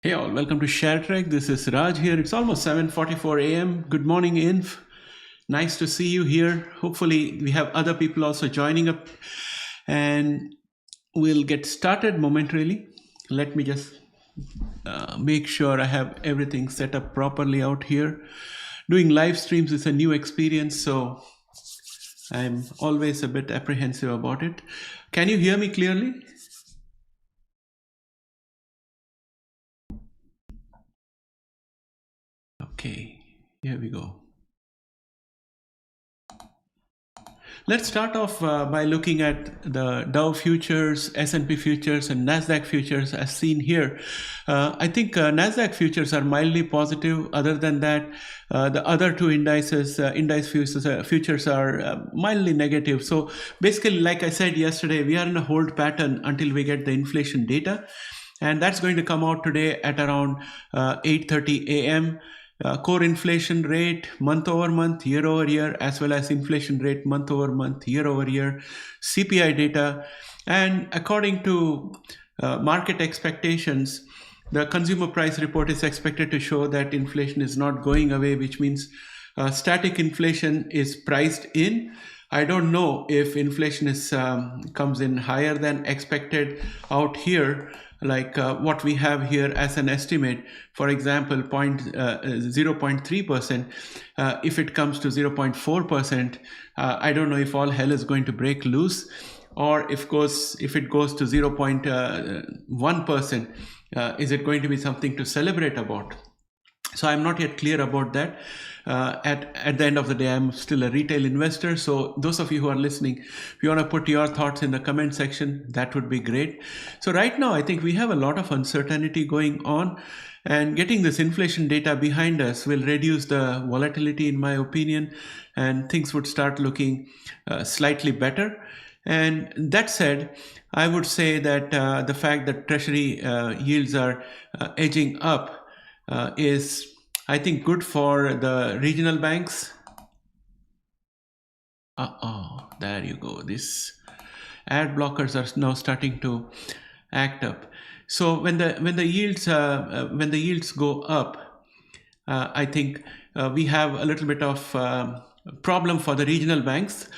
Hey all, welcome to ShareTreck. This is Raj here. It's almost 7:44 a.m. Good morning, Inf. Nice to see you here. Hopefully we have other people also joining up and we'll get started momentarily. Let me just make sure I have everything set up properly out here. Doing live streams is a new experience, so I'm always a bit apprehensive about it. Can you hear me clearly? Okay, here we go. Let's start off by looking at the Dow futures, S&P futures, and NASDAQ futures as seen here. I think NASDAQ futures are mildly positive. Other than that, the other two indices, futures are mildly negative. So basically, like I said yesterday, we are in a hold pattern until we get the inflation data. And that's going to come out today at around 8:30 a.m. Core inflation rate month over month, year over year, as well as inflation rate month over month, year over year, CPI data. And according to market expectations, the consumer price report is expected to show that inflation is not going away, which means static inflation is priced in. I don't know if inflation is comes in higher than expected out here, like what we have here as an estimate, for example, 0.3%. If it comes to 0.4%, I don't know if all hell is going to break loose, or if it goes to 0.1%, is it going to be something to celebrate about? So I'm not yet clear about that. At the end of the day, I'm still a retail investor. So those of you who are listening, if you want to put your thoughts in the comment section, that would be great. So right now, I think we have a lot of uncertainty going on, and getting this inflation data behind us will reduce the volatility, in my opinion, and things would start looking slightly better. And that said, I would say that the fact that Treasury yields are edging up is, I think, good for the regional banks. There you go. These ad blockers are now starting to act up. So when the yields go up, I think we have a little bit of problem for the regional banks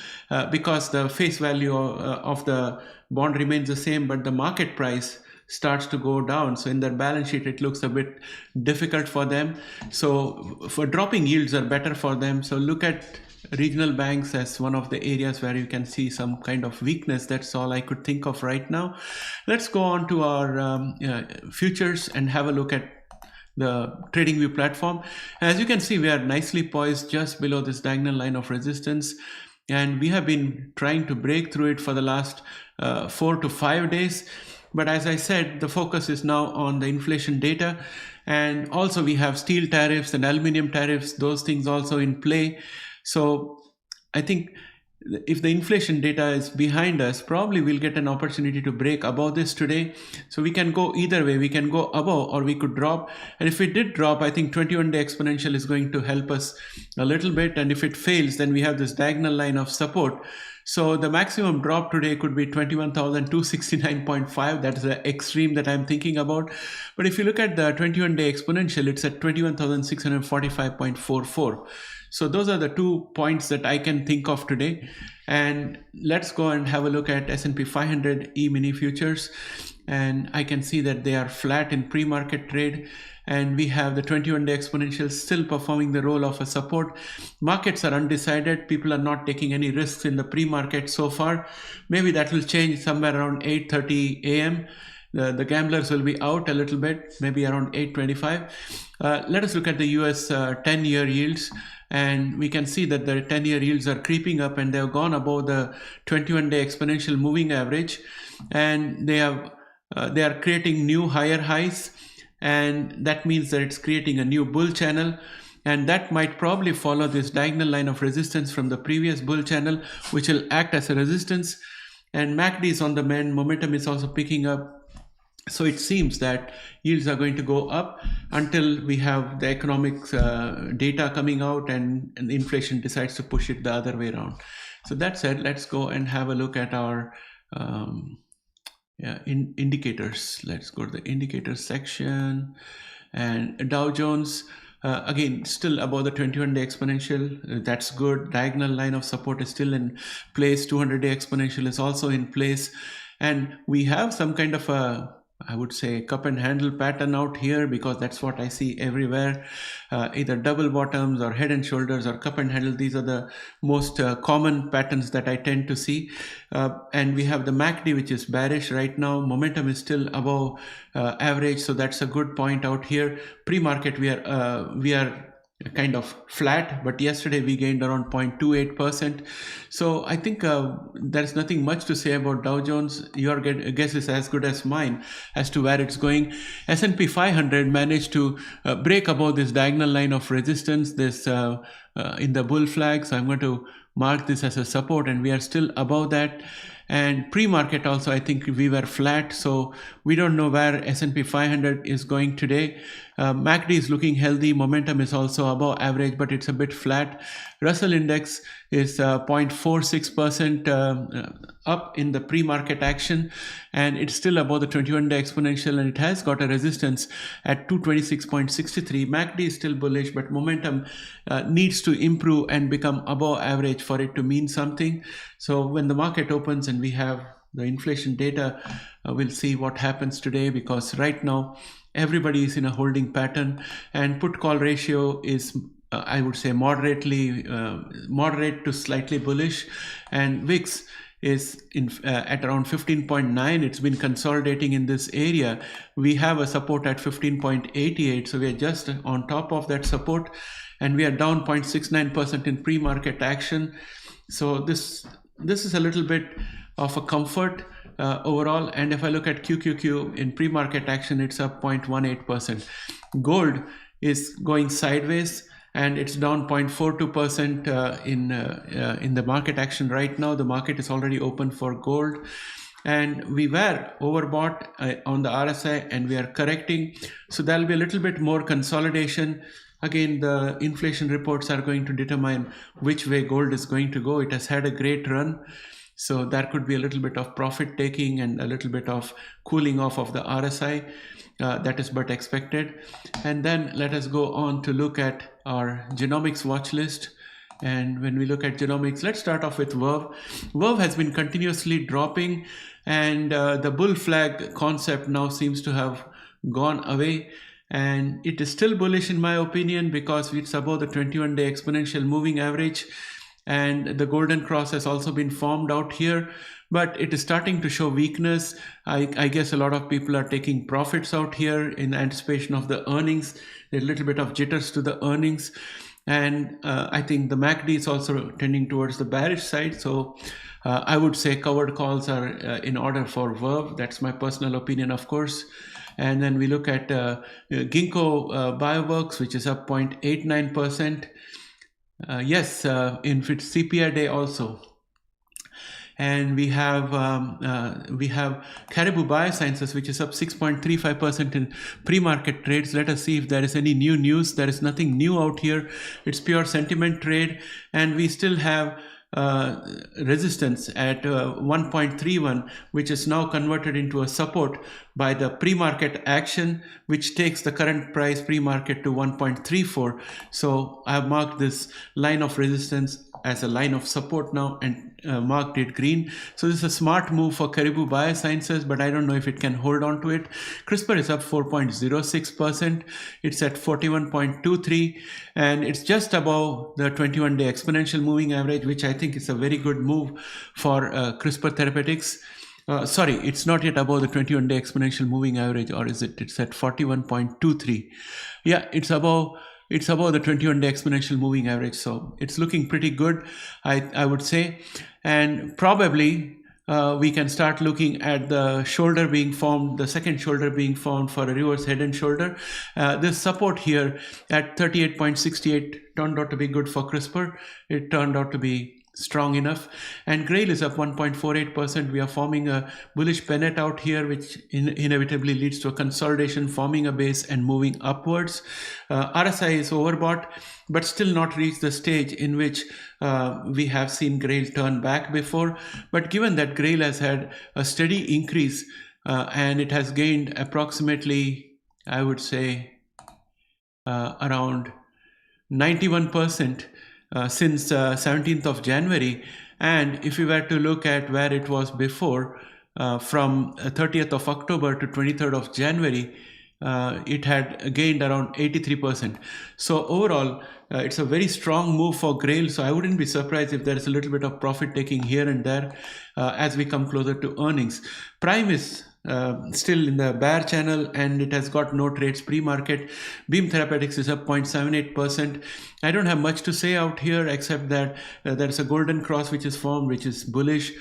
because the face value of the bond remains the same, but the market price starts to go down. So in their balance sheet, it looks a bit difficult for them. So for dropping yields are better for them. So look at regional banks as one of the areas where you can see some kind of weakness. That's all I could think of right now. Let's go on to our futures and have a look at the TradingView platform. As you can see, we are nicely poised just below this diagonal line of resistance, and we have been trying to break through it for the last 4 to 5 days. But as I said, the focus is now on the inflation data, and also we have steel tariffs and aluminum tariffs, those things also in play. So I think if the inflation data is behind us, probably we'll get an opportunity to break above this today. So we can go either way. We can go above or we could drop. And if we did drop, I think 21-day exponential is going to help us a little bit. And if it fails, then we have this diagonal line of support. So the maximum drop today could be 21,269.5. That's the extreme that I'm thinking about. But if you look at the 21-day exponential, it's at 21,645.44. So those are the 2 points that I can think of today. And let's go and have a look at S&P 500 E-mini futures. And I can see that they are flat in pre-market trade. And we have the 21-day exponential still performing the role of a support. Markets are undecided. People are not taking any risks in the pre-market so far. Maybe that will change somewhere around 8:30 a.m. The gamblers will be out a little bit, maybe around 8:25. Let us look at the US 10-year yields. And we can see that the 10-year yields are creeping up, and they have gone above the 21-day exponential moving average, and they are creating new higher highs, and that means that it's creating a new bull channel, and that might probably follow this diagonal line of resistance from the previous bull channel, which will act as a resistance. And MACD is on the mend, momentum is also picking up. So it seems that yields are going to go up until we have the economic data coming out and inflation decides to push it the other way around. So that said, let's go and have a look at our Yeah, indicators. Let's go to the indicators section. And Dow Jones, again, still above the 21-day exponential. That's good. Diagonal line of support is still in place. 200-day exponential is also in place. And we have some kind of a, I would say, cup and handle pattern out here, because that's what I see everywhere. Either double bottoms or head and shoulders or cup and handle. These are the most common patterns that I tend to see. And we have the MACD, which is bearish right now. Momentum is still above average, so that's a good point out here. Pre-market, we are kind of flat, but yesterday we gained around 0.28%. So I think there's nothing much to say about Dow Jones. Your guess is as good as mine as to where it's going. S&P 500 managed to break above this diagonal line of resistance, this in the bull flag. So I'm going to mark this as a support, and we are still above that. And pre-market also, I think we were flat, so we don't know where S&P 500 is going today. MACD is looking healthy. Momentum is also above average, but it's a bit flat. Russell index is 0.46% up in the pre-market action, and it's still above the 21-day exponential, and it has got a resistance at 226.63. MACD is still bullish, but momentum needs to improve and become above average for it to mean something. So when the market opens and we have the inflation data, we'll see what happens today, because right now everybody is in a holding pattern, and put call ratio is I would say moderate to slightly bullish, and VIX is at around 15.9. It's been consolidating in this area. We have a support at 15.88, so we are just on top of that support, and we are down 0.69% in pre-market action. So this is a little bit of a comfort overall. And if I look at QQQ in pre-market action, it's up 0.18%. Gold is going sideways, and it's down 0.42% in the market action right now. The market is already open for gold, and we were overbought on the RSI, and we are correcting. So there'll be a little bit more consolidation. Again, the inflation reports are going to determine which way gold is going to go. It has had a great run, so there could be a little bit of profit taking and a little bit of cooling off of the RSI. That is but expected. And then let us go on to look at our genomics watch list. And when we look at genomics, let's start off with Verve. Verve has been continuously dropping, and the bull flag concept now seems to have gone away. And it is still bullish in my opinion, because it's above the 21-day exponential moving average, and the golden cross has also been formed out here, but it is starting to show weakness. I guess a lot of people are taking profits out here in anticipation of the earnings. There's a little bit of jitters to the earnings, and I think the MACD is also tending towards the bearish side. So I would say covered calls are in order for Verve. That's my personal opinion, of course. And then we look at Ginkgo Bioworks, which is up 0.89%. Yes, in CPI day also. And we have Caribou Biosciences, which is up 6.35% in pre-market trades. Let us see if there is any new news. There is nothing new out here. It's pure sentiment trade, and we still have resistance at 1.31, which is now converted into a support by the pre-market action, which takes the current price pre-market to 1.34. So I have marked this line of resistance as a line of support now, and marked it green. So this is a smart move for Caribou Biosciences, but I don't know if it can hold on to it. CRISPR is up 4.06%. It's at 41.23, and it's just above the 21-day exponential moving average, which I think is a very good move for CRISPR Therapeutics. Sorry, it's not yet above the 21-day exponential moving average, or is it? It's at 41.23. Yeah, it's above the 21-day exponential moving average. So it's looking pretty good, I would say. And probably we can start looking at the shoulder being formed, the second shoulder being formed for a reverse head and shoulder. This support here at 38.68 turned out to be good for CRISPR. It turned out to be strong enough. And Grail is up 1.48%. We are forming a bullish pennant out here, which inevitably leads to a consolidation, forming a base and moving upwards. RSI is overbought, but still not reached the stage in which we have seen Grail turn back before. But given that Grail has had a steady increase and it has gained approximately, I would say, around 91% since 17th of January. And if we were to look at where it was before, from 30th of October to 23rd of January, it had gained around 83%. So overall, it's a very strong move for Grail. So I wouldn't be surprised if there is a little bit of profit taking here and there as we come closer to earnings. Prime is still in the bear channel, and it has got no trades pre-market. Beam Therapeutics is up 0.78%. I don't have much to say out here except that there's a golden cross which is formed, which is bullish.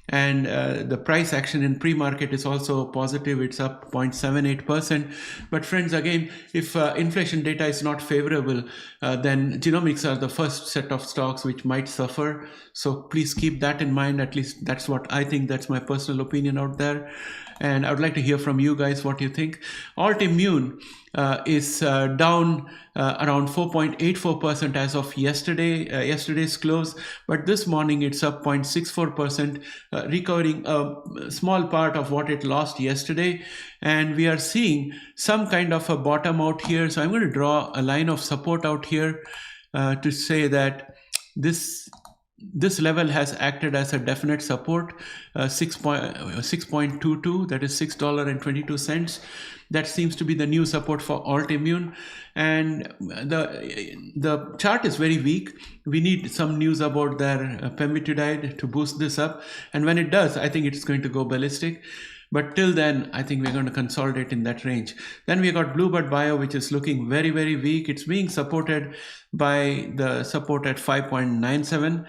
And the price action in pre-market is also positive. It's up 0.78%. But friends, again, if inflation data is not favorable, then genomics are the first set of stocks which might suffer. So please keep that in mind. At least that's what I think. That's my personal opinion out there. And I would like to hear from you guys what you think. Altimmune is down around 4.84% as of yesterday's close, but this morning it's up 0.64%, recovering a small part of what it lost yesterday. And we are seeing some kind of a bottom out here. So I'm going to draw a line of support out here to say that this level has acted as a definite support, 6.22, that is $6.22. That seems to be the new support for Altimmune. And the chart is very weak. We need some news about their pemvidutide to boost this up. And when it does, I think it's going to go ballistic. But till then, I think we're going to consolidate in that range. Then we got Bluebird Bio, which is looking very, very weak. It's being supported by the support at 5.97.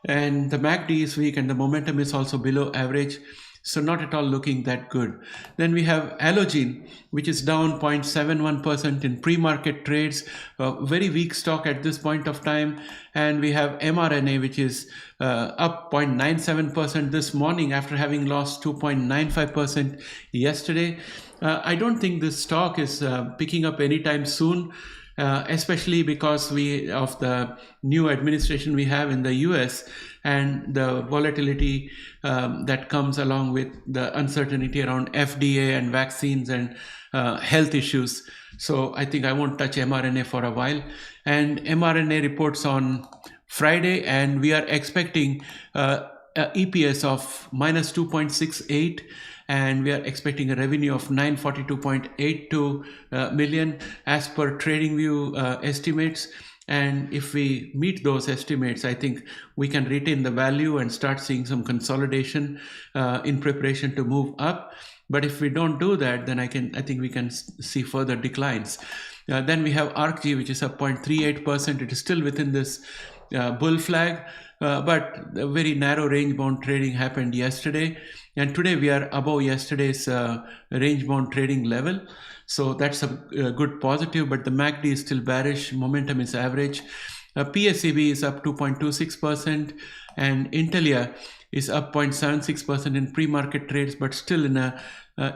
And the MACD is weak, and the momentum is also below average. So not at all looking that good. Then we have Allogene, which is down 0.71% in pre-market trades, very weak stock at this point of time. And we have mRNA, which is up 0.97% this morning after having lost 2.95% yesterday. I don't think this stock is picking up anytime soon. Especially because of the new administration we have in the US and the volatility that comes along with the uncertainty around FDA and vaccines and health issues. So I think I won't touch mRNA for a while. And mRNA reports on Friday, and we are expecting EPS of minus 2.68. And we are expecting a revenue of 942.82 million as per TradingView estimates. And if we meet those estimates, I think we can retain the value and start seeing some consolidation in preparation to move up. But if we don't do that, then I think we can see further declines. Then we have ARCG, which is up 0.38%. It is still within this bull flag, but a very narrow range bound trading happened yesterday. And today we are above yesterday's range bound trading level. So that's a good positive, but the MACD is still bearish. Momentum is average. PSEB is up 2.26%, and Intelia is up 0.76% in pre-market trades, but still in a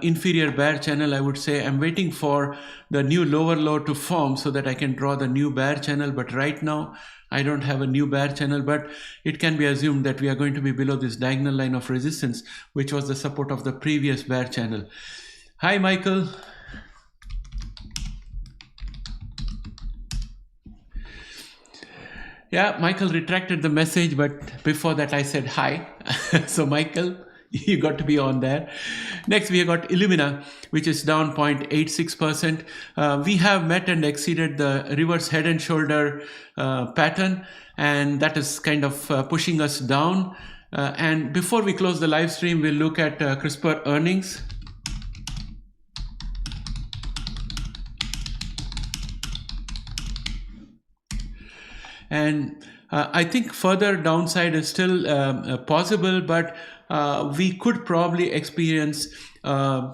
inferior bear channel, I would say. I'm waiting for the new lower low to form so that I can draw the new bear channel, but right now I don't have a new bear channel, but it can be assumed that we are going to be below this diagonal line of resistance, which was the support of the previous bear channel. Hi, Michael. Yeah, Michael retracted the message, but before that I said hi. So Michael, you got to be on there. Next, we have got Illumina, which is down 0.86%. We have met and exceeded the reverse head and shoulder pattern, and that is kind of pushing us down. And before we close the live stream, we'll look at CRISPR earnings. And I think further downside is still possible, but we could probably experience a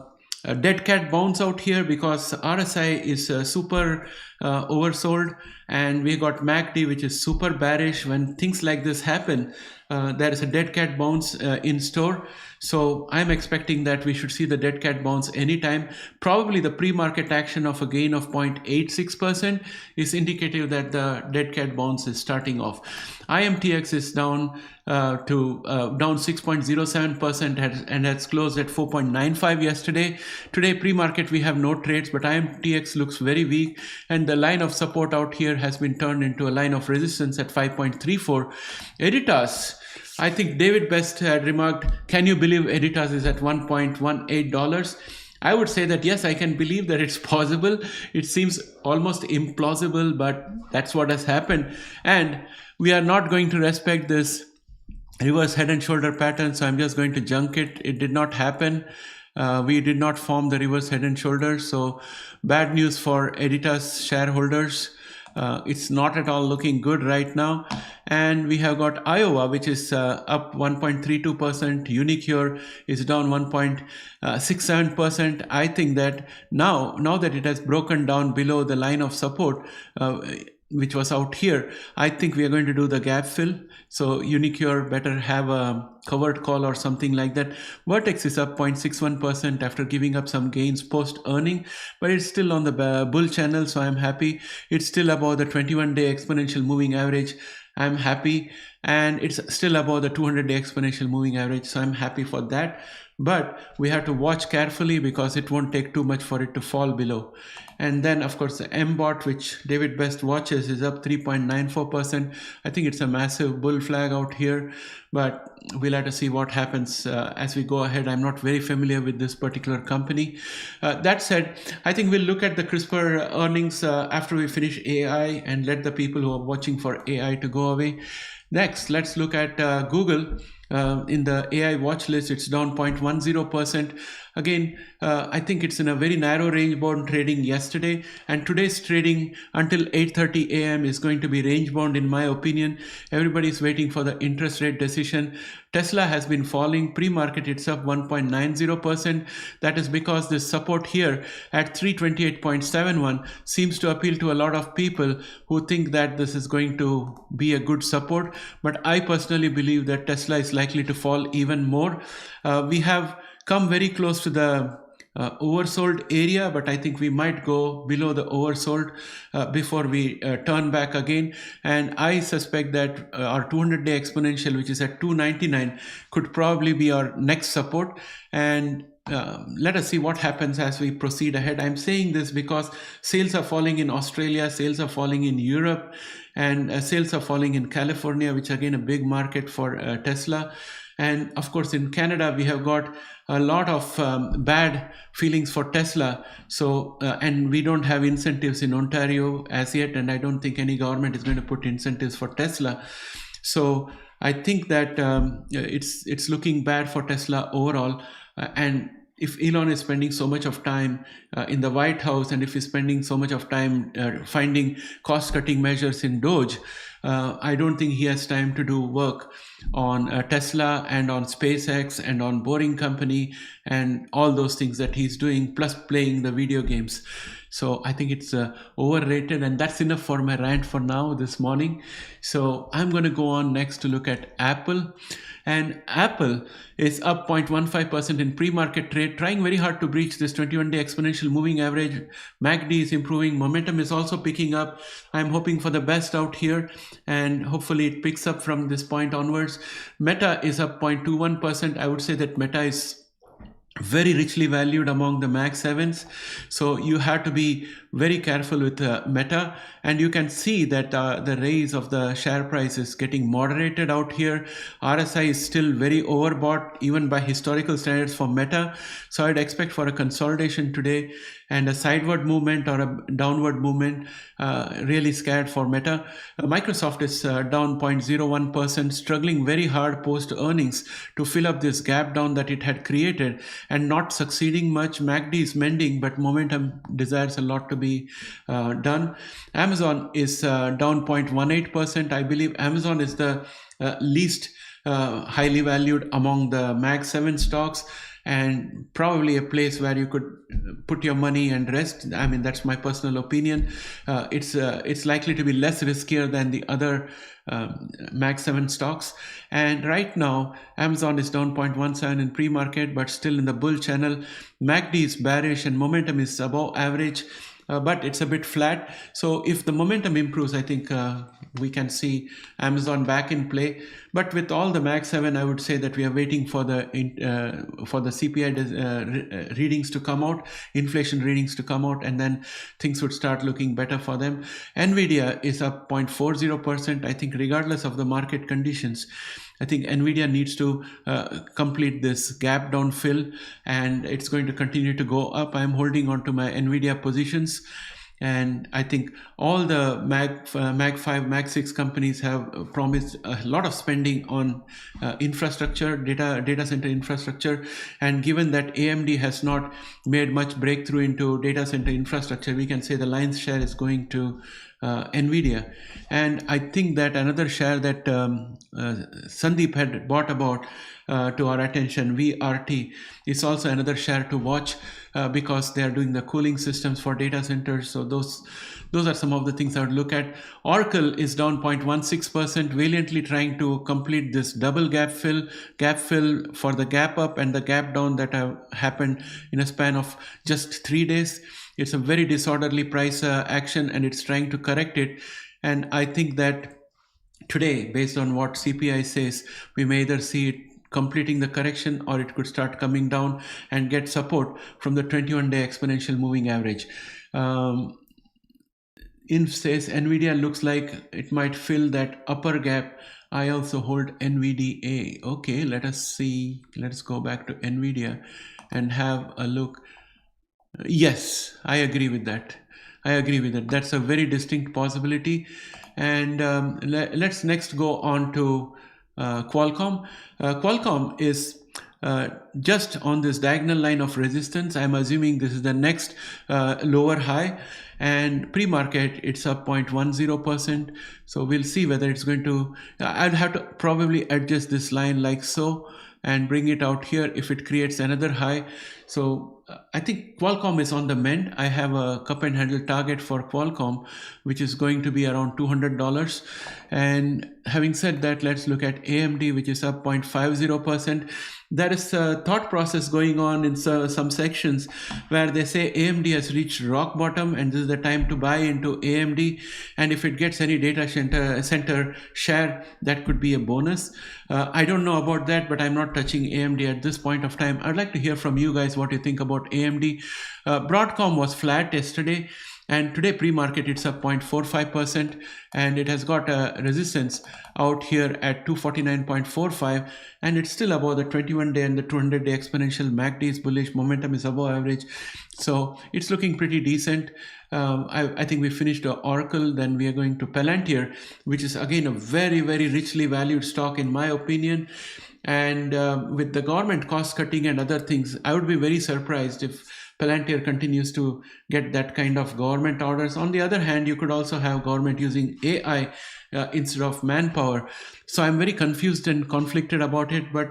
dead cat bounce out here because RSI is super oversold, And we got MACD, which is super bearish. When things like this happen, there is a dead cat bounce in store. So I'm expecting that we should see the dead cat bounce anytime. Probably the pre-market action of a gain of 0.86% is indicative that the dead cat bounce is starting off. IMTX is down down 6.07% and has closed at 4.95 yesterday. Today pre-market we have no trades, but IMTX looks very weak, and the line of support out here has been turned into a line of resistance at 5.34. Editas, I think David Best had remarked, can you believe Editas is at $1.18? I would say that yes, I can believe that it's possible. It seems almost implausible, but that's what has happened. And we are not going to respect this reverse head and shoulder pattern, so I'm just going to junk it. It did not happen. We did not form the reverse head and shoulder, so bad news for Editas shareholders. It's not at all looking good right now. And we have got Iowa, which is up 1.32%. Unicure is down 1.67%. I think that now that it has broken down below the line of support, which was out here, I think we are going to do the gap fill. So Unicure better have a covered call or something like that. Vertex is up 0.61% after giving up some gains post earning, but it's still on the bull channel, so I'm happy. It's still above the 21-day exponential moving average. I'm happy, and it's still above the 200-day exponential moving average, so I'm happy for that. But we have to watch carefully because it won't take too much for it to fall below. And then of course the MBOT, which David Best watches, is up 3.94%. I think it's a massive bull flag out here, but we'll have to see what happens as we go ahead. I'm not very familiar with this particular company. That said, I think we'll look at the CRISPR earnings after we finish AI and let the people who are watching for AI to go away. Next, let's look at Google. In the AI watch list, it's down 0.10%. Again, I think it's in a very narrow range bound trading yesterday, and today's trading until 8:30 a.m. is going to be range bound in my opinion. Everybody's waiting for the interest rate decision. Tesla has been falling. Pre-market it's up 1.90%. That is because this support here at 328.71 seems to appeal to a lot of people who think that this is going to be a good support. But I personally believe that Tesla is likely to fall even more. We have come very close to the oversold area, but I think we might go below the oversold before we turn back again. And I suspect that our 200-day exponential, which is at 299, could probably be our next support. And let us see what happens as we proceed ahead. I'm saying this because sales are falling in Australia, sales are falling in Europe, and sales are falling in California, which again a big market for Tesla. And of course in Canada we have got a lot of bad feelings for Tesla. So and we don't have incentives in Ontario as yet, and I don't think any government is going to put incentives for Tesla. So I think that it's looking bad for Tesla overall. And if Elon is spending so much of time in the White House, and if he's spending so much of time finding cost-cutting measures in Doge, I don't think he has time to do work on Tesla and on SpaceX and on Boring Company and all those things that he's doing, plus playing the video games. So I think it's overrated, and that's enough for my rant for now this morning. So I'm going to go on next to look at Apple. And Apple is up 0.15% in pre-market trade, trying very hard to breach this 21-day exponential moving average. MACD is improving. Momentum is also picking up. I'm hoping for the best out here, and hopefully it picks up from this point onwards. Meta is up 0.21%. I would say that Meta is very richly valued among the Mag 7s. So you have to be very careful with Meta, and you can see that the raise of the share price is getting moderated out here. RSI is still very overbought even by historical standards for Meta. So I'd expect for a consolidation today and a sideward movement or a downward movement. Really scared for Meta. Microsoft is down 0.01%, struggling very hard post earnings to fill up this gap down that it had created and not succeeding much. MACD is mending, but momentum desires a lot to be done. Amazon is down 0.18%. I believe Amazon is the least highly valued among the Mag 7 stocks, and probably a place where you could put your money and rest. I mean, that's my personal opinion. It's likely to be less riskier than the other Mag 7 stocks. And right now, Amazon is down 0.17 in pre-market, but still in the bull channel. MACD is bearish and momentum is above average. But it's a bit flat. So if the momentum improves, I think we can see Amazon back in play. But with all the Mag 7, I would say that we are waiting for the CPI readings to come out, inflation readings to come out, and then things would start looking better for them. Nvidia is up 0.40%. I think regardless of the market conditions, I think Nvidia needs to complete this gap down fill, and it's going to continue to go up. I'm holding on to my Nvidia positions, and I think all the Mag 5, Mag 6 companies have promised a lot of spending on infrastructure, data center infrastructure. And given that AMD has not made much breakthrough into data center infrastructure, we can say the lion's share is going to Nvidia. And I think that another share that Sandeep had brought about to our attention, VRT, is also another share to watch because they are doing the cooling systems for data centers. So those are some of the things I would look at. Oracle is down 0.16%, valiantly trying to complete this double gap fill for the gap up and the gap down that have happened in a span of just 3 days. It's a very disorderly price action, and it's trying to correct it. And I think that today, based on what CPI says, we may either see it completing the correction, or it could start coming down and get support from the 21-day exponential moving average. Inf says Nvidia looks like it might fill that upper gap. I also hold NVDA. Okay, let us see. Let's go back to Nvidia and have a look. Yes, I agree with that. That's a very distinct possibility. And let's next go on to Qualcomm. Qualcomm is just on this diagonal line of resistance. I'm assuming this is the next lower high, and pre-market it's up 0.10%. So we'll see whether it's going to, I'll have to probably adjust this line like so and bring it out here if it creates another high. So I think Qualcomm is on the mend. I have a cup and handle target for Qualcomm, which is going to be around $200. And having said that, let's look at AMD, which is up 0.50%. There is a thought process going on in some sections where they say AMD has reached rock bottom and this is the time to buy into AMD. And if it gets any data center share, that could be a bonus. I don't know about that, but I'm not touching AMD at this point of time. I'd like to hear from you guys what you think about AMD. Broadcom was flat yesterday, and today pre-market it's up 0.45%, and it has got a resistance out here at 249.45, and it's still above the 21-day and the 200-day exponential. MACD is bullish, momentum is above average, so it's looking pretty decent. I think we finished Oracle, then we are going to Palantir, which is again a very, very richly valued stock in my opinion. And with the government cost cutting and other things, I would be very surprised if Palantir continues to get that kind of government orders. On the other hand, you could also have government using AI instead of manpower. So I'm very confused and conflicted about it. But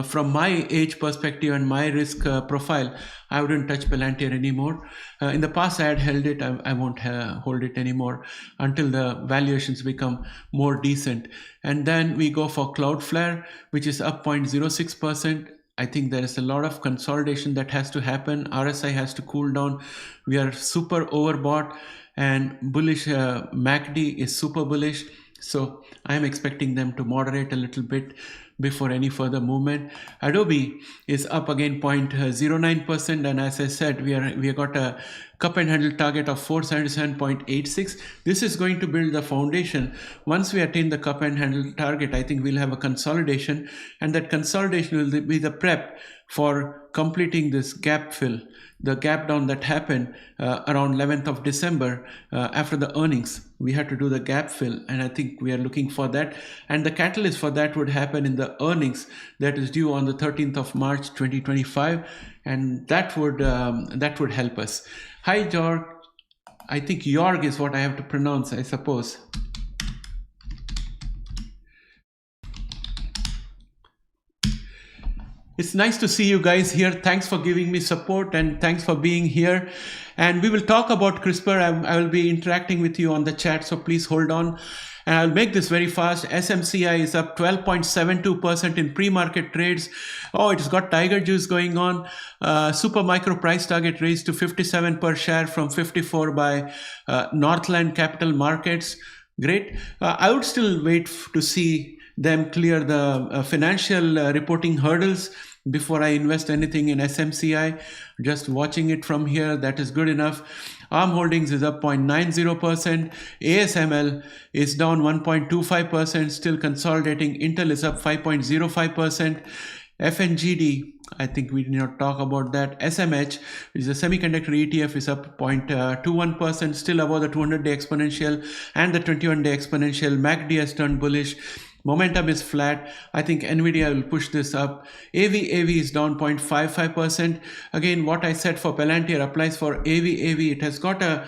from my age perspective and my risk profile, I wouldn't touch Palantir anymore. In the past, I had held it. I won't hold it anymore until the valuations become more decent. And then we go for Cloudflare, which is up 0.06%. I think there is a lot of consolidation that has to happen. RSI has to cool down. We are super overbought, and bullish MACD is super bullish. So I'm expecting them to moderate a little bit before any further movement. Adobe is up again 0.09%, and as I said, we got a cup and handle target of 477.86. This is going to build the foundation. Once we attain the cup and handle target, I think we'll have a consolidation, and that consolidation will be the prep for completing this gap fill, the gap down that happened around 11th of December after the earnings. We had to do the gap fill, and I think we are looking for that. And the catalyst for that would happen in the earnings that is due on the 13th of March 2025, and that would help us. Hi, George. I think Jorg is what I have to pronounce, I suppose. It's nice to see you guys here. Thanks for giving me support and thanks for being here. And we will talk about CRISPR. I will be interacting with you on the chat, so please hold on. And I'll make this very fast. SMCI is up 12.72% in pre-market trades. Oh, it's got tiger juice going on. Super micro price target raised to 57 per share from 54 by Northland Capital Markets. Great. I would still wait to see them clear the financial reporting hurdles before I invest anything in SMCI. Just watching it from here, that is good enough. ARM Holdings is up 0.90%. ASML is down 1.25%, still consolidating. Intel is up 5.05%. FNGD, I think we did not talk about that. SMH, which is a semiconductor ETF, is up 0.21%, still above the 200-day exponential and the 21-day exponential. MACD has turned bullish. Momentum is flat. I think NVIDIA will push this up. AV is down 0.55%. Again, what I said for Palantir applies for AV. It has got a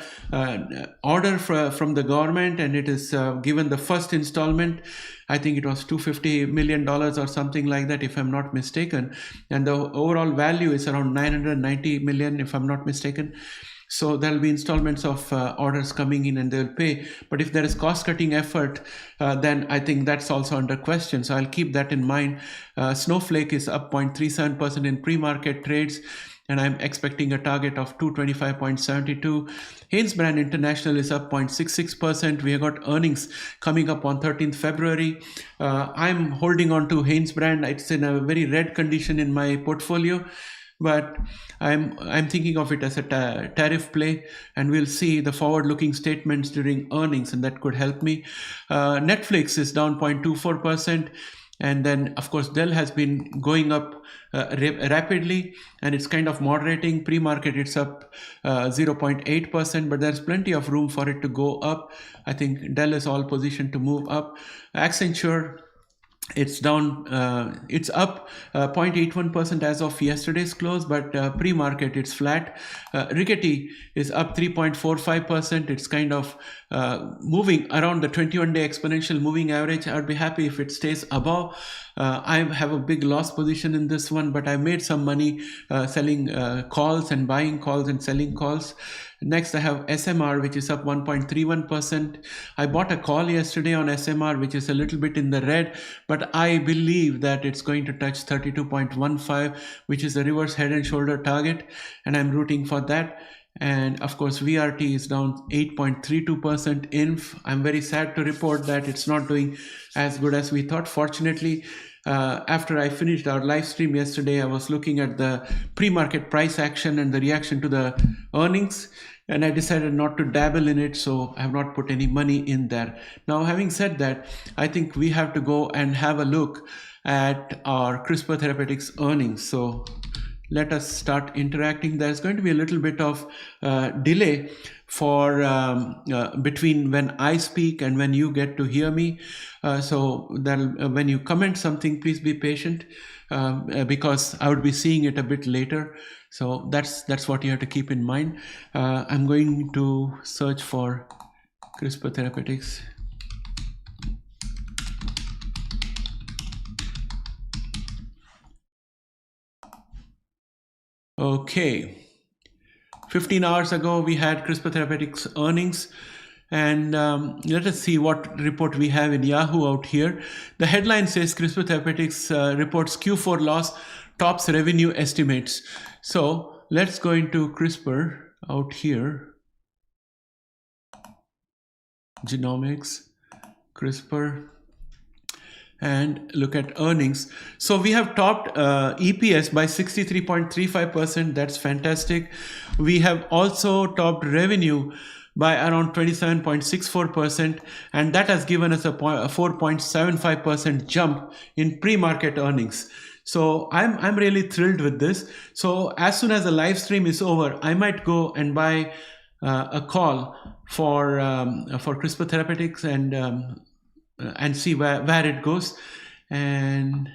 order from the government, and it is given the first installment. I think it was $250 million or something like that, if I'm not mistaken. And the overall value is around $990 million, if I'm not mistaken. So there will be installments of orders coming in and they'll pay. But if there is cost-cutting effort, then I think that's also under question. So I'll keep that in mind. Snowflake is up 0.37% in pre-market trades, and I'm expecting a target of 225.72. Hainesbrand International is up 0.66%. We have got earnings coming up on 13th February. I'm holding on to Hainesbrand. It's in a very red condition in my portfolio, but I'm thinking of it as a tariff play, and we'll see the forward-looking statements during earnings, and that could help me. Netflix is down 0.24%. And then, of course, Dell has been going up rapidly, and it's kind of moderating. Pre-market, it's up 0.8%, but there's plenty of room for it to go up. I think Dell is all positioned to move up. Accenture, it's down, it's up 0.81% as of yesterday's close, but pre-market it's flat. Rigetti is up 3.45%. It's kind of moving around the 21-day exponential moving average. I'd be happy if it stays above. I have a big loss position in this one, but I made some money selling calls and buying calls and selling calls. Next, I have SMR, which is up 1.31%. I bought a call yesterday on SMR, which is a little bit in the red, but I believe that it's going to touch 32.15, which is the reverse head and shoulder target, and I'm rooting for that. And of course, VRT is down 8.32%. INF, I'm very sad to report that it's not doing as good as we thought. Fortunately, after I finished our live stream yesterday, I was looking at the pre-market price action and the reaction to the earnings, and I decided not to dabble in it, so I have not put any money in there. Now, having said that, I think we have to go and have a look at our CRISPR Therapeutics earnings. So let us start interacting. There's going to be a little bit of delay for between when I speak and when you get to hear me. So when you comment something, please be patient because I would be seeing it a bit later. So that's what you have to keep in mind. I'm going to search for CRISPR Therapeutics. Okay. 15 hours ago, we had CRISPR Therapeutics earnings, and let us see what report we have in Yahoo out here. The headline says CRISPR Therapeutics reports Q4 loss, tops revenue estimates. So let's go into CRISPR out here. Genomics, CRISPR, and look at earnings. So we have topped EPS by 63.35%. That's fantastic. We have also topped revenue by around 27.64%, and that has given us a 4.75% jump in pre-market earnings. So I'm really thrilled with this. So as soon as the live stream is over, I might go and buy a call for CRISPR Therapeutics and see where it goes. And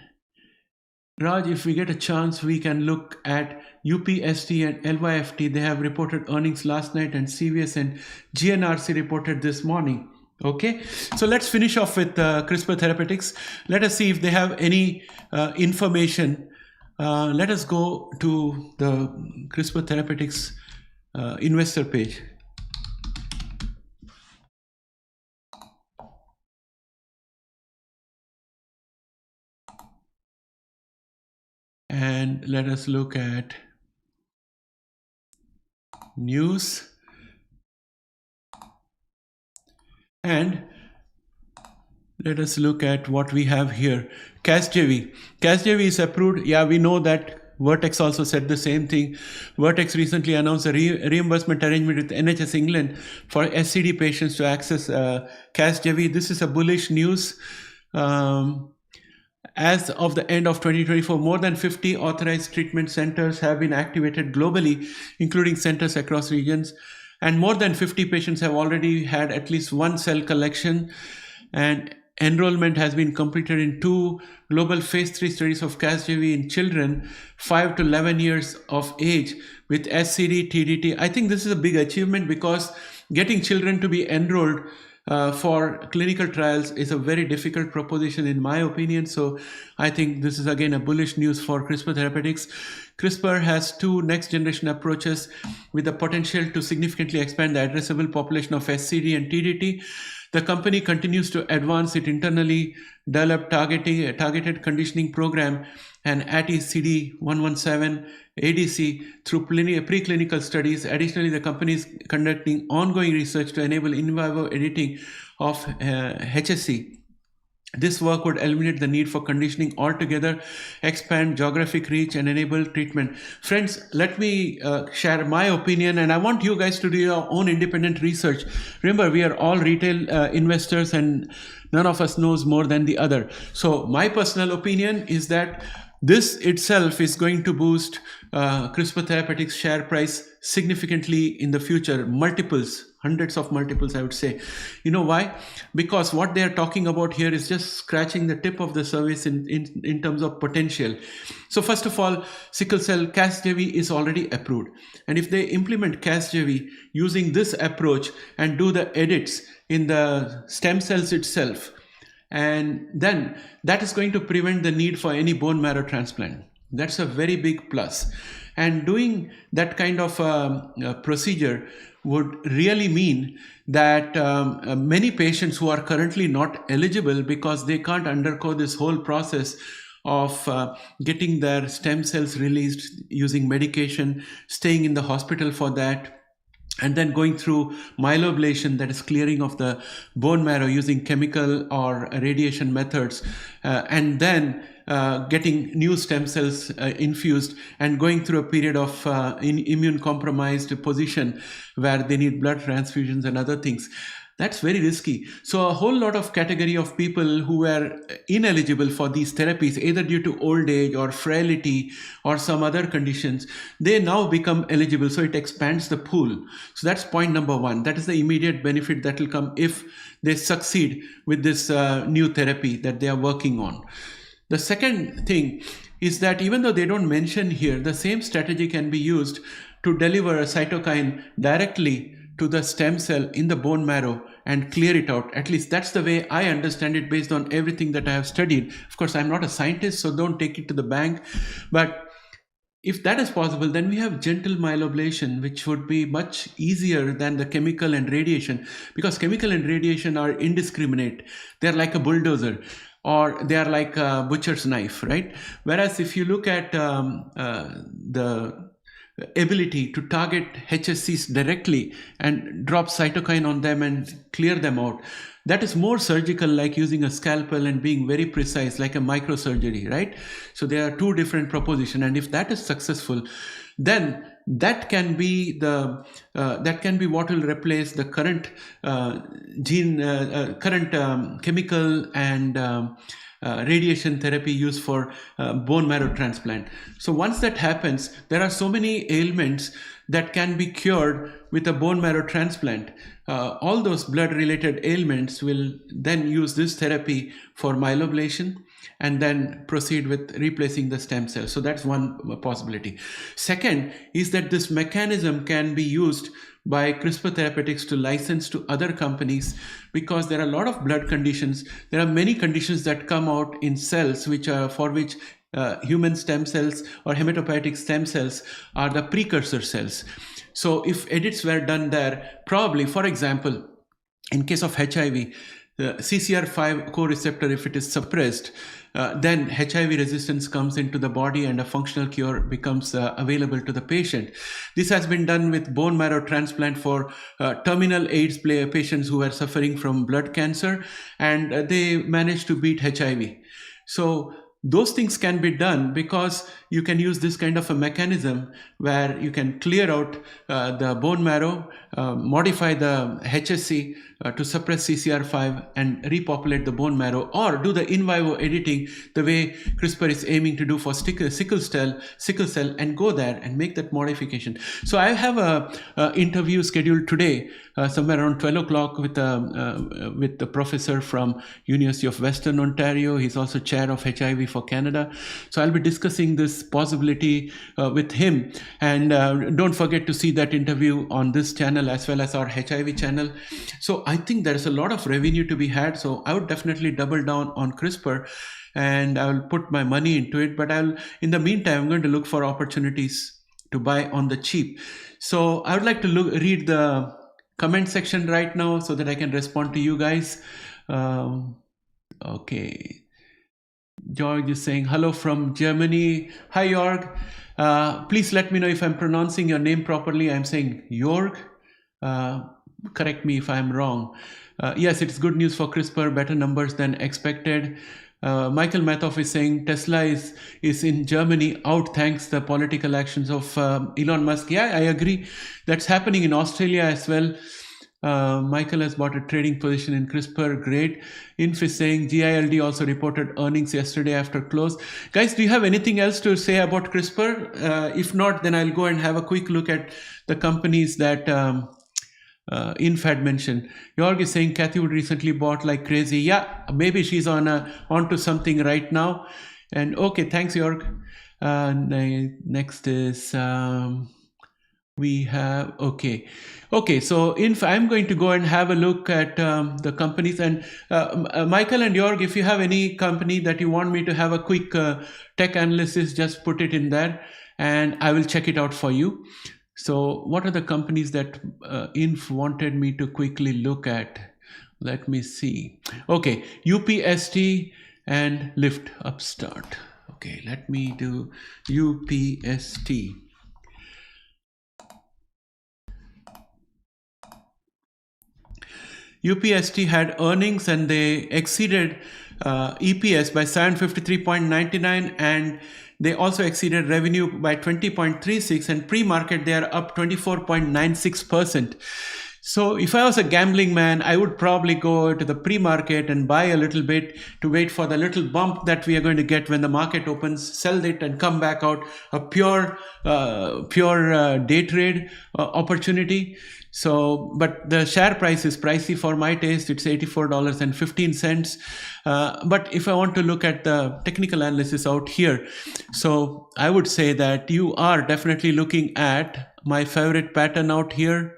Raj, if we get a chance, we can look at UPST and LYFT. They have reported earnings last night, and CVS and GNRC reported this morning. Okay, so let's finish off with CRISPR Therapeutics. Let us see if they have any information Let us go to the CRISPR Therapeutics investor page. And let us look at news. And let us look at what we have here. Casgevy. Casgevy is approved. Yeah, we know that. Vertex also said the same thing. Vertex recently announced a reimbursement arrangement with NHS England for SCD patients to access Casgevy. This is a bullish news. As of the end of 2024, more than 50 authorized treatment centers have been activated globally, including centers across regions. And more than 50 patients have already had at least one cell collection. And enrollment has been completed in 2 global phase 3 studies of Casgevy in children 5 to 11 years of age with SCD, TDT. I think this is a big achievement because getting children to be enrolled for clinical trials is a very difficult proposition in my opinion. So I think this is again a bullish news for CRISPR Therapeutics. CRISPR has 2 next generation approaches with the potential to significantly expand the addressable population of SCD and TDT. The company continues to advance its internally developed targeted conditioning program and ATCD117 ADC through preclinical studies. Additionally, the company is conducting ongoing research to enable in vivo editing of HSC. This work would eliminate the need for conditioning altogether, expand geographic reach, and enable treatment. Friends, let me share my opinion, and I want you guys to do your own independent research. Remember, we are all retail investors, and none of us knows more than the other. So my personal opinion is that this itself is going to boost CRISPR Therapeutics share price significantly in the future, multiples, hundreds of multiples, I would say. You know why? Because what they are talking about here is just scratching the tip of the surface in terms of potential. So first of all, sickle cell Casgevy is already approved. And if they implement Casgevy using this approach and do the edits in the stem cells itself, and then that is going to prevent the need for any bone marrow transplant. That's a very big plus. And doing that kind of procedure would really mean that many patients who are currently not eligible because they can't undergo this whole process of getting their stem cells released using medication, staying in the hospital for that, and then going through myeloablation, that is clearing of the bone marrow using chemical or radiation methods, and then getting new stem cells infused and going through a period of immune compromised position where they need blood transfusions and other things. That's very risky. So a whole lot of category of people who were ineligible for these therapies, either due to old age or frailty or some other conditions, they now become eligible. So it expands the pool. So that's point number 1. That is the immediate benefit that will come if they succeed with this new therapy that they are working on. The second thing is that even though they don't mention here, the same strategy can be used to deliver a cytokine directly to the stem cell in the bone marrow and clear it out. At least that's the way I understand it based on everything that I have studied. Of course, I'm not a scientist, so don't take it to the bank. But if that is possible, then we have gentle myeloablation, which would be much easier than the chemical and radiation, because chemical and radiation are indiscriminate. They're like a bulldozer, or they are like a butcher's knife, right? Whereas if you look at the ability to target HSCs directly and drop cytokine on them and clear them out, that is more surgical, like using a scalpel and being very precise, like a microsurgery, right? So there are 2 different propositions, and if that is successful, then that can be the what will replace the current chemical and radiation therapy used for bone marrow transplant. So once that happens, there are so many ailments that can be cured with a bone marrow transplant. All those blood related ailments will then use this therapy for myeloablation and then proceed with replacing the stem cells. So that's one possibility. Second is that this mechanism can be used by CRISPR Therapeutics to license to other companies, because there are a lot of blood conditions. There are many conditions that come out in cells which are for which human stem cells or hematopoietic stem cells are the precursor cells. So if edits were done there, probably, for example, in case of HIV, the CCR5 co-receptor, if it is suppressed, then HIV resistance comes into the body and a functional cure becomes available to the patient. This has been done with bone marrow transplant for terminal AIDS patients who are suffering from blood cancer, and they managed to beat HIV. So those things can be done because you can use this kind of a mechanism where you can clear out the bone marrow, modify the HSC to suppress CCR5 and repopulate the bone marrow, or do the in vivo editing the way CRISPR is aiming to do for sickle cell, and go there and make that modification. So I have a interview scheduled today, somewhere around 12 o'clock with the professor from University of Western Ontario. He's also chair of HIV for Canada. So I'll be discussing this possibility with him. And don't forget to see that interview on this channel as well as our HIV channel. So I think there's a lot of revenue to be had. So I would definitely double down on CRISPR and I will put my money into it. But in the meantime, I'm going to look for opportunities to buy on the cheap. So I would like to read the comment section right now so that I can respond to you guys. Okay. George is saying hello from Germany. Hi, Jorg. Please let me know if I'm pronouncing your name properly. I'm saying Jorg. Correct me if I'm wrong. Yes, it's good news for CRISPR, better numbers than expected. Michael Mathoff is saying Tesla is in Germany out thanks the political actions of Elon Musk. Yeah, I agree. That's happening in Australia as well. Michael has bought a trading position in CRISPR. Great. Inf is saying GILD also reported earnings yesterday after close. Guys, do you have anything else to say about CRISPR? If not, then I'll go and have a quick look at the companies that Inf had mentioned. Jorg is saying Kathy Wood recently bought like crazy. Yeah, maybe she's onto something right now. And okay, thanks, Jorg. Next is we have okay. So I'm going to go and have a look at the companies, and Michael and Jorg, if you have any company that you want me to have a quick tech analysis, just put it in there and I will check it out for you. So what are the companies that Inf wanted me to quickly look at? Let me see. Okay, UPST and Lyft Upstart. Okay, let me do UPST. UPST had earnings and they exceeded EPS by 753.99, and they also exceeded revenue by 20.36, and pre-market they are up 24.96%. So if I was a gambling man, I would probably go to the pre-market and buy a little bit to wait for the little bump that we are going to get when the market opens, sell it and come back out, a pure day trade opportunity. So, but the share price is pricey for my taste. It's $84.15. But if I want to look at the technical analysis out here, so I would say that you are definitely looking at my favorite pattern out here.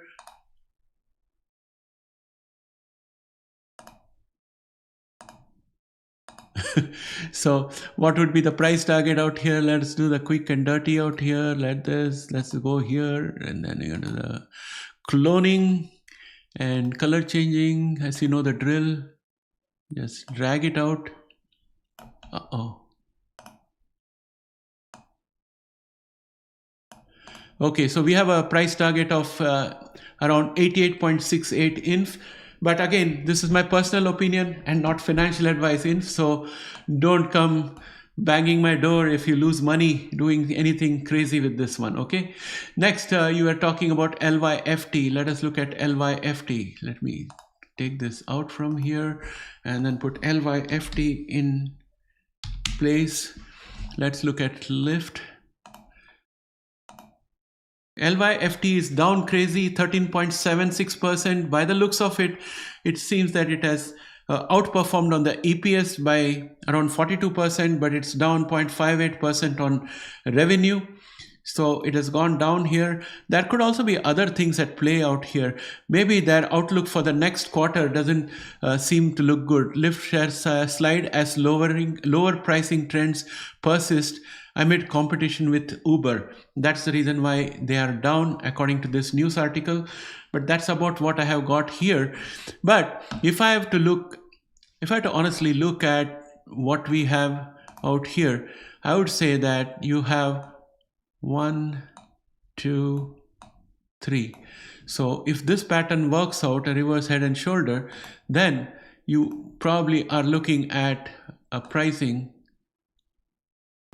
So what would be the price target out here? Let's do the quick and dirty out here. Let's go here, and then you're going to the cloning and color changing, as you know the drill. Just drag it out. Okay, so we have a price target of around 88.68 Inf. But again, this is my personal opinion and not financial advice, Inf. So don't come banging my door if you lose money doing anything crazy with this one. Okay. Next, you are talking about LYFT. Let us look at LYFT. Let me take this out from here and then put LYFT in place. Let's look at Lyft. LYFT is down crazy, 13.76%. By the looks of it, it seems that it has outperformed on the EPS by around 42%, but it's down 0.58% on revenue. So it has gone down here. There could also be other things at play out here. Maybe their outlook for the next quarter doesn't seem to look good. Lyft shares slide as lower pricing trends persist amid competition with Uber. That's the reason why they are down, according to this news article. But that's about what I have got here. But if I have to honestly look at what we have out here, I would say that you have 1, 2, 3. So if this pattern works out, a reverse head and shoulder, then you probably are looking at a pricing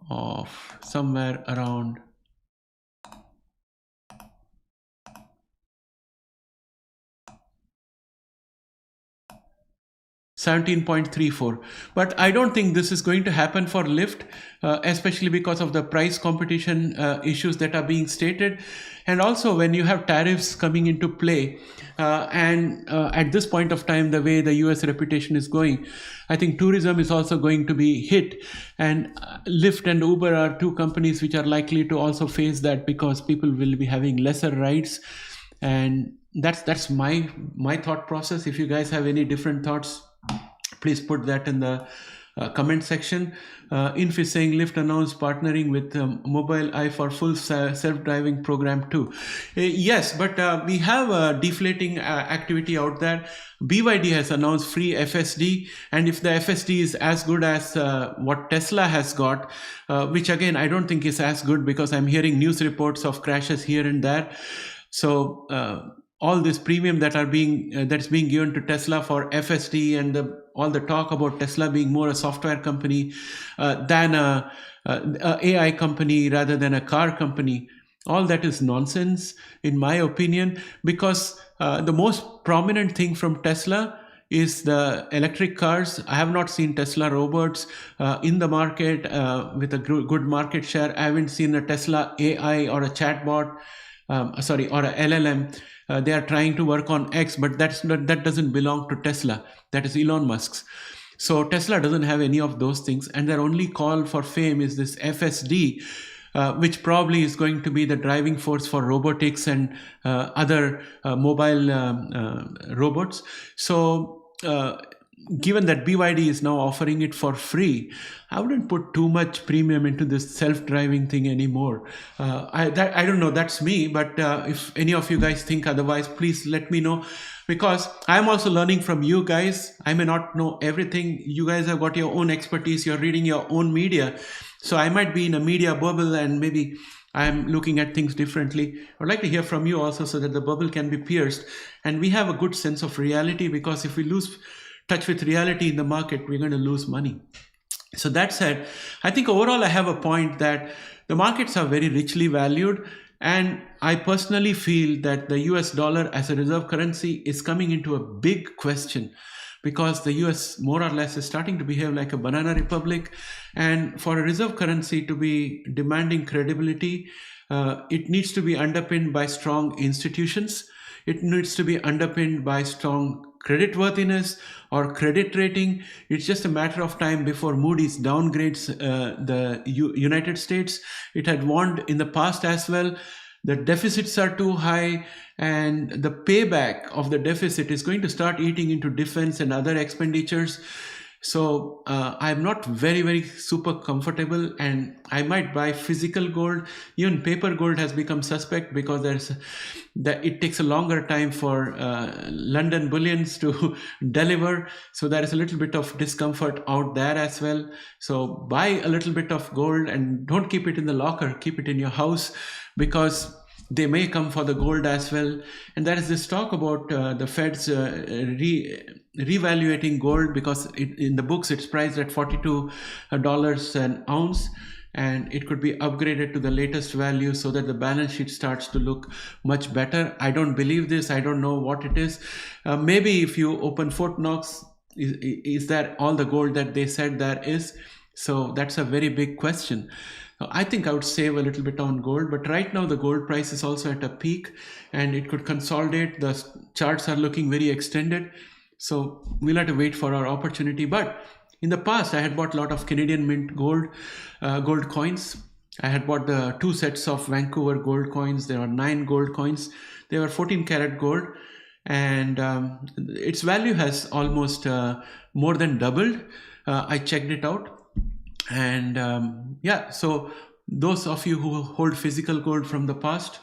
of somewhere around 17.34. But I don't think this is going to happen for Lyft, especially because of the price competition issues that are being stated. And also when you have tariffs coming into play, and at this point of time, the way the US reputation is going, I think tourism is also going to be hit. And Lyft and Uber are two companies which are likely to also face that, because people will be having lesser rides. And that's my thought process. If you guys have any different thoughts, please put that in the comment section. Inf is saying Lyft announced partnering with Mobileye for full self-driving program too. Yes, but we have a deflating activity out there. BYD has announced free FSD, and if the FSD is as good as what Tesla has got, which again I don't think is as good, because I'm hearing news reports of crashes here and there. So all this premium that are that's being given to Tesla for FSD, and all the talk about Tesla being more a software company than a AI company rather than a car company, all that is nonsense in my opinion, because the most prominent thing from Tesla is the electric cars. I have not seen Tesla robots in the market with a good market share. I haven't seen a Tesla AI or a chatbot, or a LLM. They are trying to work on X, but that doesn't belong to Tesla. That is Elon Musk's. So Tesla doesn't have any of those things, and their only call for fame is this FSD, which probably is going to be the driving force for robotics and other mobile robots. So given that BYD is now offering it for free, I wouldn't put too much premium into this self-driving thing anymore. I don't know, that's me, but if any of you guys think otherwise, please let me know, because I'm also learning from you guys. I may not know everything. You guys have got your own expertise. You're reading your own media. So I might be in a media bubble, and maybe I'm looking at things differently. I'd like to hear from you also, so that the bubble can be pierced and we have a good sense of reality, because if we lose touch with reality in the market, we're going to lose money. So that said, I think overall I have a point that the markets are very richly valued, and I personally feel that the US dollar as a reserve currency is coming into a big question, because the US more or less is starting to behave like a banana republic, and for a reserve currency to be demanding credibility, it needs to be underpinned by strong institutions. It needs to be underpinned by strong creditworthiness or credit rating. It's just a matter of time before Moody's downgrades the United States. It had warned in the past as well. The deficits are too high, and the payback of the deficit is going to start eating into defense and other expenditures. So I'm not very super comfortable, and I might buy physical gold. Even paper gold has become suspect, because it takes a longer time for London bullions to deliver. So there is a little bit of discomfort out there as well. So buy a little bit of gold, and don't keep it in the locker, keep it in your house, because they may come for the gold as well. And there is this talk about the Fed's revaluating gold, because in the books it's priced at $42 an ounce, and it could be upgraded to the latest value so that the balance sheet starts to look much better. I don't believe this. I don't know what it is. Maybe if you open Fort Knox, is that all the gold that they said there is? So that's a very big question. I think I would save a little bit on gold, but right now the gold price is also at a peak, and it could consolidate. The charts are looking very extended, so we'll have to wait for our opportunity. But in the past, I had bought a lot of Canadian mint gold coins, I had bought the 2 sets of Vancouver gold coins. There were 9 gold coins. They were 14 karat gold, and its value has almost more than doubled. I checked it out, and yeah, so those of you who hold physical gold from the past,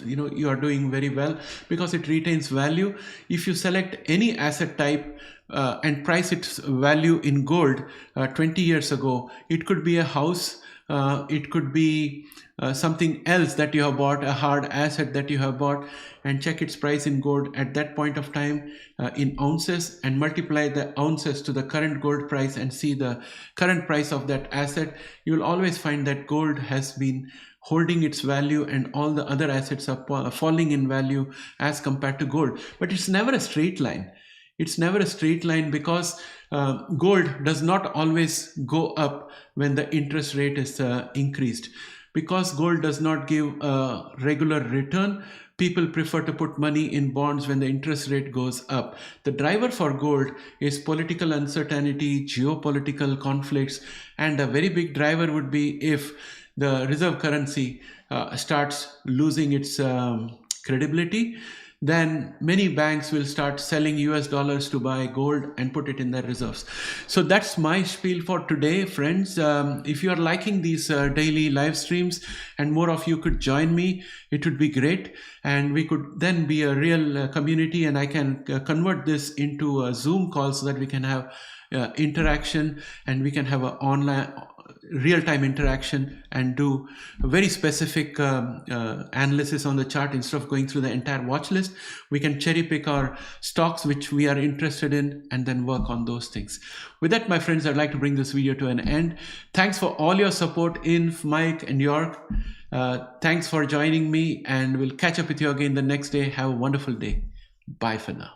you are doing very well because it retains value. If you select any asset type and price its value in gold 20 years ago, it could be a house, it could be something else that you have bought, a hard asset that you have bought, and check its price in gold at that point of time in ounces, and multiply the ounces to the current gold price and see the current price of that asset. You will always find that gold has been holding its value and all the other assets are falling in value as compared to gold. But it's never a straight line. It's never a straight line because gold does not always go up when the interest rate is increased. Because gold does not give a regular return, people prefer to put money in bonds when the interest rate goes up. The driver for gold is political uncertainty, geopolitical conflicts, and a very big driver would be if the reserve currency starts losing its credibility. Then many banks will start selling US dollars to buy gold and put it in their reserves. So that's my spiel for today, friends. If you are liking these daily live streams and more of you could join me, it would be great. And we could then be a real community, and I can convert this into a Zoom call so that we can have interaction, and we can have an online real-time interaction and do a very specific analysis on the chart. Instead of going through the entire watch list, we can cherry pick our stocks which we are interested in and then work on those things. With that, my friends, I'd like to bring this video to an end. Thanks for all your support in Mike and York. Thanks for joining me, and we'll catch up with you again the next day. Have a wonderful day. Bye for now.